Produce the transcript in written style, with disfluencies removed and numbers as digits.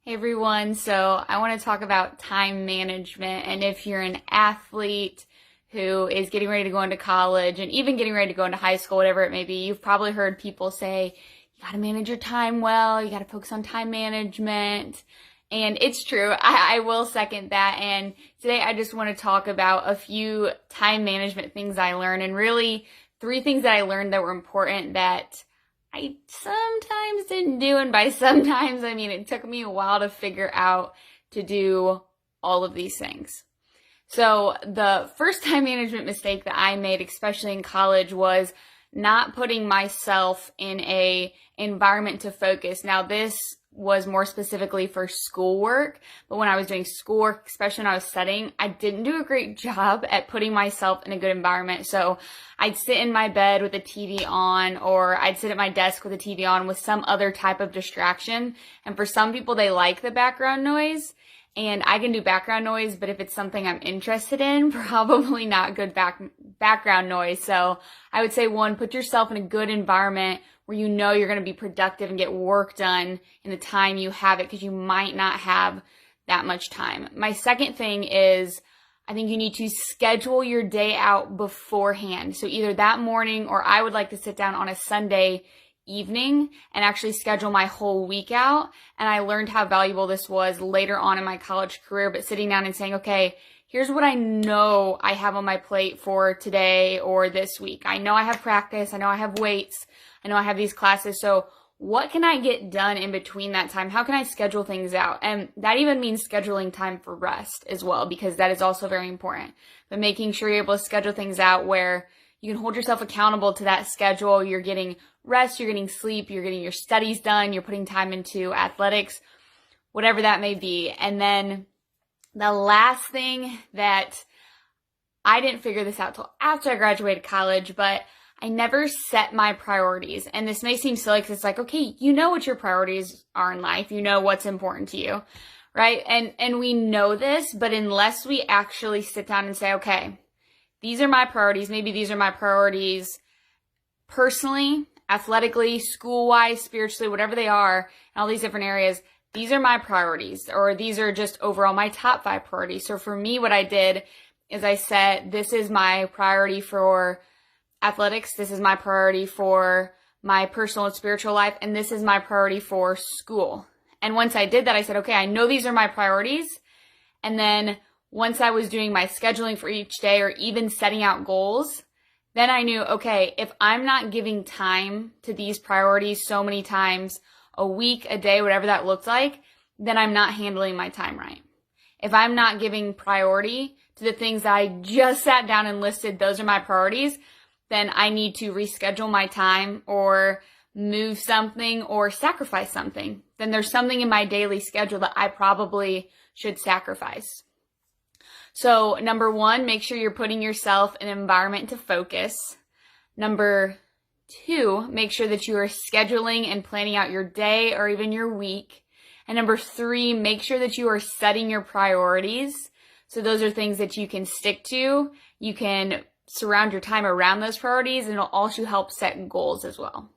Hey everyone, so I want to talk about time management, and if you're an athlete who is getting ready to go into college and even getting ready to go into high school, whatever it may be, you've probably heard people say, you got to manage your time well, you got to focus on time management. And it's true. I will second that. And today I just want to talk about a few time management things I learned, and really three things that I learned that were important that I sometimes didn't do, and by sometimes I mean it took me a while to figure out to do all of these things. So the first time management mistake that I made, especially in college, was not putting myself in a environment to focus. Now this was more specifically for schoolwork, but when I was doing schoolwork, especially when I was studying, I didn't do a great job at putting myself in a good environment. So I'd sit in my bed with the TV on, or I'd sit at my desk with the TV on with some other type of distraction. And for some people, they like the background noise. And I can do background noise, but if it's something I'm interested in, probably not good background noise. So I would say, one, put yourself in a good environment where you know you're going to be productive and get work done in the time you have it, because you might not have that much time. My second thing is, I think you need to schedule your day out beforehand. So either that morning, or I would like to sit down on a Sunday evening and actually schedule my whole week out. And I learned how valuable this was later on in my college career, but sitting down and saying, okay, here's what I know I have on my plate for today or this week. I know I have practice. I know I have weights. I know I have these classes. So what can I get done in between that time? How can I schedule things out? And that even means scheduling time for rest as well, because that is also very important. But making sure you're able to schedule things out where you can hold yourself accountable to that schedule. You're getting rest, you're getting sleep, you're getting your studies done, you're putting time into athletics, whatever that may be. And then the last thing that I didn't figure this out till after I graduated college, but I never set my priorities. And this may seem silly because it's like, okay, you know what your priorities are in life. You know what's important to you, right? And we know this, but unless we actually sit down and say, okay, these are my priorities. Maybe these are my priorities personally, athletically, school-wise, spiritually, whatever they are, in all these different areas. These are my priorities, or these are just overall my top 5 priorities. So for me, what I did is I said, this is my priority for athletics. This is my priority for my personal and spiritual life. And this is my priority for school. And once I did that, I said, okay, I know these are my priorities. And then once I was doing my scheduling for each day, or even setting out goals, then I knew, okay, if I'm not giving time to these priorities so many times a week, a day, whatever that looks like, then I'm not handling my time right. If I'm not giving priority to the things that I just sat down and listed, those are my priorities, then I need to reschedule my time or move something or sacrifice something. Then there's something in my daily schedule that I probably should sacrifice. So number 1, make sure you're putting yourself in an environment to focus. Number 2, make sure that you are scheduling and planning out your day or even your week. And number 3, make sure that you are setting your priorities. So those are things that you can stick to. You can surround your time around those priorities, and it'll also help set goals as well.